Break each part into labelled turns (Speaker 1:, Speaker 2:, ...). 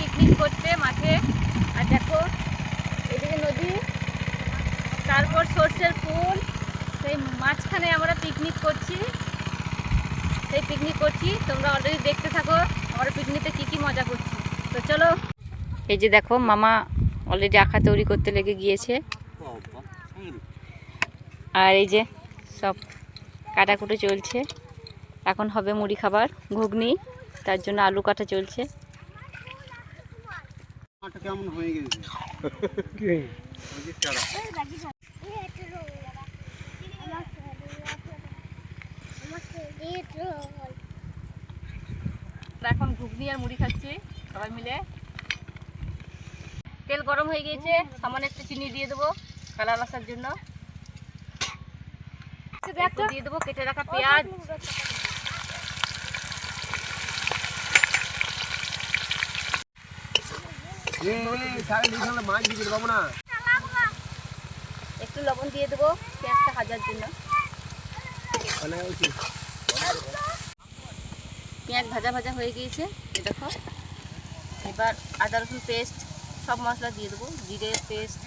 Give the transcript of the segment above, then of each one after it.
Speaker 1: Picnic করতে মাঠে। আর দেখো এদিকে নদী, তারপর সর্ষের ফুল, সেই মাঝখানে আমরা পিকনিক করছি। তোমরা অলরেডি দেখতে থাকো আমরা পিকনিকে কি মজা করছি। তো চলো। এই যে দেখো মামা অলরেডি আখা তৈরি করতে লেগে গিয়েছে। আর এই যে সব কাটাকুটি চলছে। এখন হবে মুড়ি খাবার, ঘুগনি, তার জন্য আলু কাটা চলছে।
Speaker 2: কেমন হয়ে গেছে
Speaker 1: এখন ঘুগনি আর মুড়ি খাচ্ছি সবাই মিলে। তেল গরম হয়ে গিয়েছে, সামান্য একটু চিনি দিয়ে দেবো কালার আসার জন্য। দিয়ে দেবো কেটে রাখা পেঁয়াজ, একটু লবণ দিয়ে দেবো পেঁয়াজটা ভাজার জন্য। পেঁয়াজ ভাজা ভাজা হয়ে গিয়েছে দেখো। এবার আদা রসুন পেস্ট, সব মশলা দিয়ে দেবো, জিরে পেস্ট,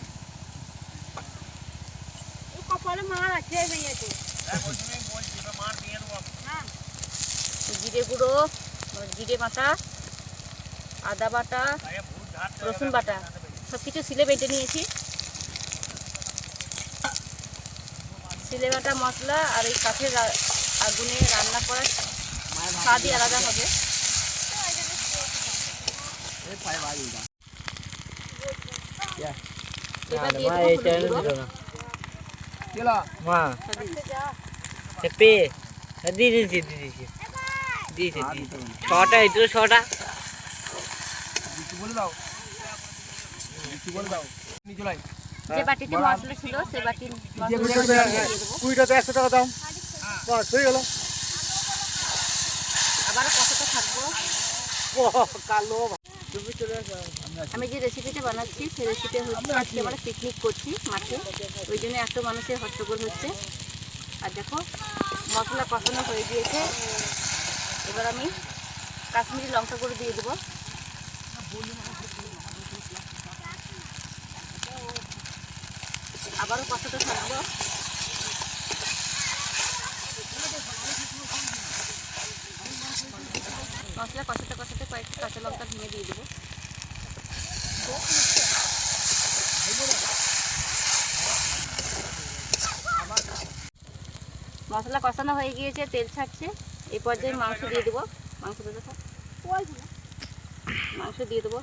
Speaker 1: জিরে গুঁড়ো, জিরে বাটা, আদা বাটা, রসুন বাটা, সব কিছু সিলে বেটে নিয়েছি। সিলে বাটা মশলা আর এই কাঠের আগুনে রান্না করার স্বাদই আলাদা হবে। এবার দিয়ে দেবো
Speaker 3: ছটা এই ছটা
Speaker 1: যে বাটিতে মশলা ছিল সেই বাটির
Speaker 2: কুড়িটাতে 100 টাকা দাম, বাস হয়ে গেল।
Speaker 1: আবার কতটা থাকবো।
Speaker 2: কালো
Speaker 1: আমি যে রেসিপিটা বানাচ্ছি সেই রেসিপি হচ্ছে আজকে আমরা পিকনিক করছি মাঠে, ওই জন্য এত মানুষের হট্টগোল হচ্ছে। আর দেখো মশলা কষানো হয়ে গিয়েছে। এবার আমি কাশ্মীরি লঙ্কা গুঁড়ো দিয়ে দেবো। আবারও কষাতে থাকবো। মশলা কষাতে কষাতে কয়েকটা কাঁচা লঙ্কা ভেঙে দিয়ে দেবো। মশলা কষানো হয়ে গিয়েছে, তেল ছাড়ছে। এই পর্যায়ে মাংস দিয়ে দেবো। মাংসটা দেখো, মাংস দিয়ে দেবো।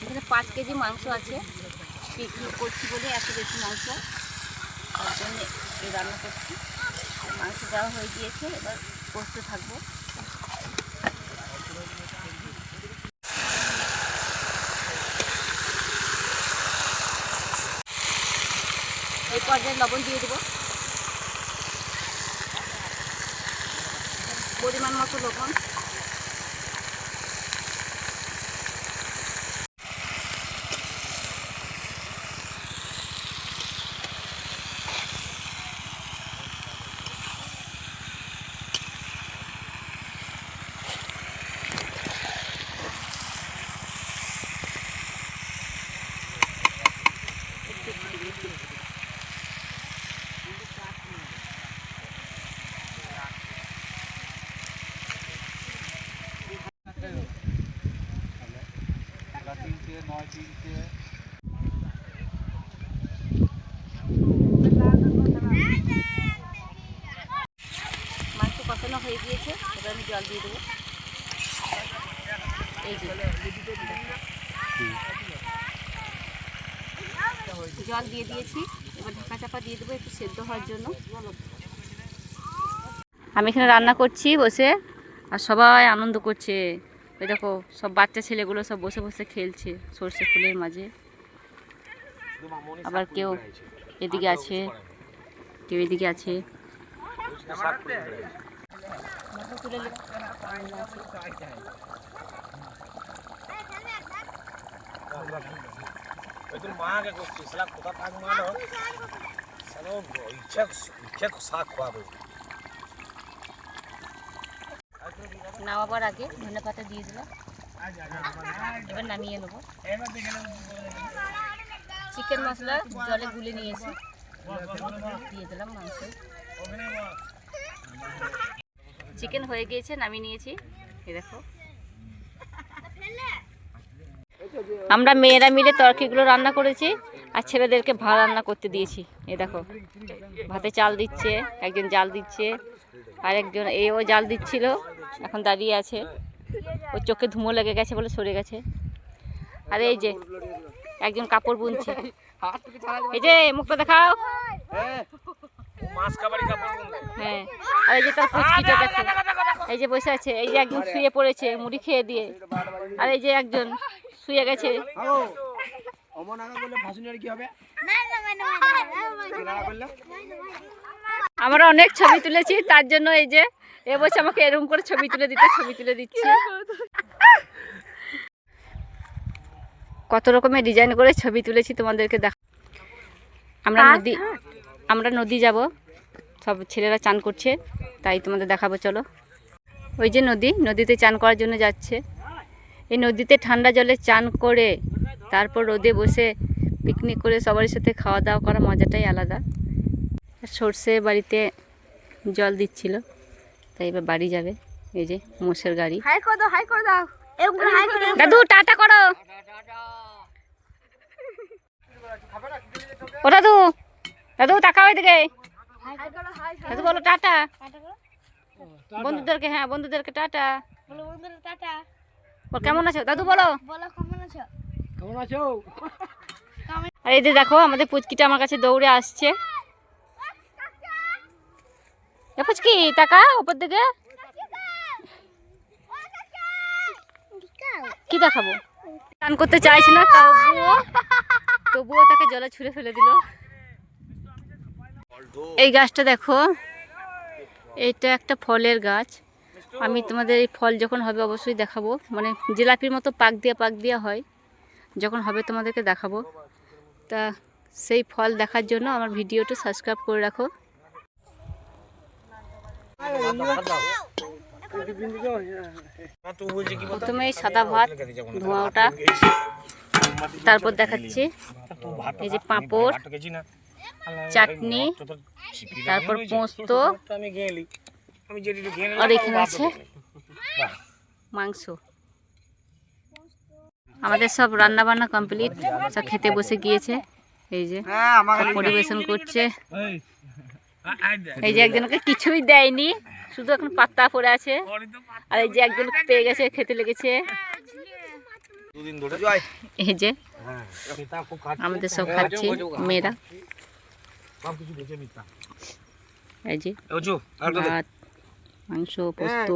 Speaker 1: এখানে 5 কেজি মাংস আছে। পিকনিক করছি বলে এত বেশি মাংস, তার জন্য এই রান্না করছি। মাংস দেওয়া হয়ে গিয়েছে, এবার কষতে থাকবো। এই পর্যায়ে লবণ দিয়ে দেবো, পরিমাণ মতো লবণ। মাংস কষানো হয়ে গিয়েছে, এবার আমি জল দিয়ে দেবো। এই যে জল দিয়ে দিয়েছি, এবার ঢাকা চাপা দিয়ে দেবো একটু সেদ্ধ হওয়ার জন্য। আমি এখানে রান্না করছি বসে, আর সবাই আনন্দ করছে। ওই দেখো সব বাচ্চা ছেলেগুলো সব বসে বসে খেলছে সর্ষে ফুলের মাঝে। আবার কেউ এদিকে আছে, কেউ এদিকে আছে। নামাবার আগে ধনে পাতা দিয়ে দিলাম, এবার নামিয়ে নেবো। চিকেন মশলা জলে গুলে নিয়েছি, দিয়ে দিলাম মাংস। চিকেন হয়ে গিয়েছে, নামিয়ে নিয়েছি। এই দেখো, আমরা মেয়েরা মিলে তরকারিগুলো রান্না করেছি আর ছেলেদেরকে ভাত রান্না করতে দিয়েছি। এই দেখো, ভাতে চাল দিচ্ছে, একজন জাল দিচ্ছে, আর একজন ও জাল দিচ্ছিল, এখন দাঁড়িয়ে আছে। ওর চোখে ধুমো লেগে গেছে বলে সরে গেছে। আর এই যে একজন কাপড় বুনছে, এই যে মুখটা দেখাও। হ্যাঁ, আর এই যে তার পুচকিটা দেখো, এই যে বসে আছে। এই যে একজন শুয়ে পড়েছে মুড়ি খেয়ে দিয়ে, আর এই যে একজন শুয়ে গেছে। আমরা অনেক ছবি তুলেছি, তার জন্য এই যে এ বসে আমাকে এরকম করে ছবি তুলে দিচ্ছে। কত রকমের ডিজাইন করে ছবি তুলেছি তোমাদেরকে দেখ। আমরা নদী যাব, সব ছেলেরা চান করছে, তাই তোমাদের দেখাবো। চলো, ওই যে নদীতে চান করার জন্য যাচ্ছে। এই নদীতে ঠান্ডা জলে চান করে তারপর রোদে বসে পিকনিক করে সবার সাথে খাওয়া দাওয়া করা মজাটাই আলাদা। সর্ষে বাড়িতে জল দিচ্ছিল, তাই এবার বাড়ি যাবে। এই যে মোষের গাড়ি। দাদু টাটা করো। ও দাদু, তাকাও এদিকে। দাদু বলো টাটা বন্ধুদেরকে। হ্যাঁ, বন্ধুদেরকে টাটা। কেমন আছো দাদু? বলো
Speaker 2: কেমন আছো?
Speaker 1: আর এই যে দেখো, আমাদের পুচকিটা আমার কাছে দৌড়ে আসছে। পুচকি টাকা উপর দিকে, কি দেখাবো? স্নান করতে চাইছি না, তবুও তাকে জলে ছুঁড়ে ফেলে দিল। এই গাছটা দেখো, এটা একটা ফলের গাছ। আমি তোমাদের এই ফল যখন হবে অবশ্যই দেখাবো। মানে জিলাপির মতো পাক দিয়া হয়, যখন হবে তোমাদেরকে দেখাবো। তা সেই ফল দেখার জন্য আমার ভিডিওটা সাবস্ক্রাইব করে রাখো। প্রথমে সাদা ভাত ধোঁয়া ওটা, তারপর দেখাচ্ছি এই যে পাঁপড়, চাটনি, তারপর পোস্ত, আর এখানে আছে মাংস। আমাদের সব রান্না বান্না কমপ্লিট, সব খেতে বসে গিয়েছে। এই যে সব পরিবেশন করছে। এই যে একজনকে কিছুই দেয়নি, শুধু এখন পাত্তা পড়ে আছে। আর এই যে একজন পেয়ে গেছে, খেতে লেগেছে। এই যে আমাদের সব খাচ্ছি মেয়েরা। এই যে ভাত, মাংস, পোস্ত।